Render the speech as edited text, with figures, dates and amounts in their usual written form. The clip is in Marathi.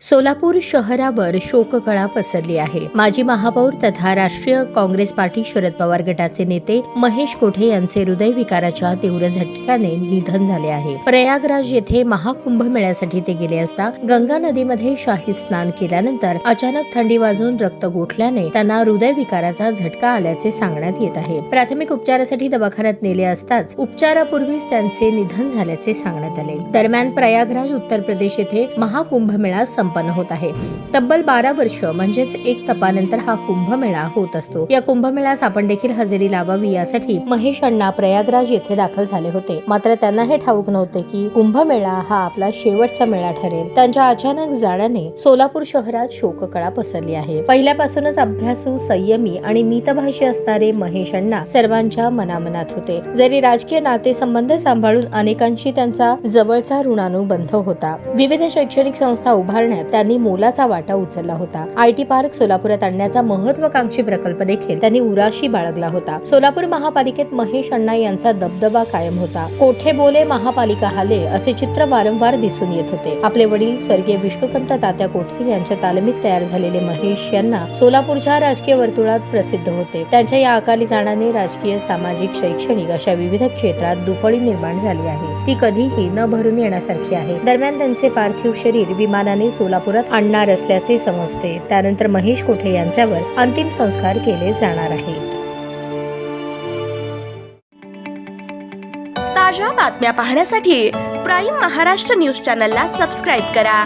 सोलापूर शहरावर शोककळा पसरली आहे. माजी महापौर तथा राष्ट्रीय काँग्रेस पार्टी शरद पवार गटाचे नेते महेश कोठे यांचे हृदयविकाराच्या तीव्र झटक्याने निधन झाले आहे. प्रयागराज येथे महाकुंभ मेळ्यासाठी ते गेले असता गंगा नदीमध्ये शाही स्नान केल्यानंतर अचानक थंडी वाजून रक्त गोठल्याने त्यांना हृदयविकाराचा झटका आल्याचे सांगण्यात येत आहे. प्राथमिक उपचारासाठी दवाखान्यात नेले असताच उपचारापूर्वीच त्यांचे निधन झाल्याचे सांगण्यात आले. दरम्यान प्रयागराज उत्तर प्रदेश येथे महाकुंभ मेळा संपन्न होत आहे. तब्बल 12 वर्ष म्हणजेच एक तपानंतर हा कुंभमेळा होत असतो. या कुंभमेळ्यास आपण देखील हजेरी लावावी यासाठी महेश अण्णा प्रयागराज येथे दाखल झाले होते. मात्र त्यांना हे ठाऊक नव्हते की कुंभमेळा हा आपला शेवटचा मेळा ठरेल. त्यांच्या अचानक जाण्याने सोलापूर शहरात शोककळा पसरली आहे. पहिल्यापासूनच अभ्यासू, संयमी आणि मितभाषी असणारे महेश अण्णा सर्वांच्या मनामनात होते. जरी राजकीय नातेसंबंध सांभाळून अनेकांशी त्यांचा जवळचा ऋणानुबंध होता. विविध शैक्षणिक संस्था उभारण्यात त्यांनी मोलाचा वाटा उचलला होता. आयटी पार्क सोलापुरात आणण्याचा महत्वाकांक्षी प्रकल्प देखील त्यांनी उराशी बाळगला होता. सोलापूर महापालिकेत महेश अण्णा यांचा दबदबा कायम होता. कोठे बोले महापालिका हाले असे चित्र वारंवार दिसून येत होते. आपले वडील स्वर्गीय विष्णुकांत तात्या कोठे यांच्या तालमीत तयार झालेले महेश यांना सोलापूरच्या राजकीय वर्तुळात प्रसिद्ध होते. त्यांच्या या अकाली जाण्याने राजकीय, सामाजिक, शैक्षणिक अशा विविध क्षेत्रात दुफळी निर्माण झाली आहे. ती कधीही न भरून येण्यासारखी आहे. दरम्यान त्यांचे पार्थिव शरीर विमानाने सोलापुरात आणणार असल्याचे समजते. त्यानंतर महेश कोठे यांच्यावर अंतिम संस्कार केले जाणार आहेत. ताज्या बातम्या पाहण्यासाठी प्राईम महाराष्ट्र न्यूज चॅनलला सबस्क्राईब करा.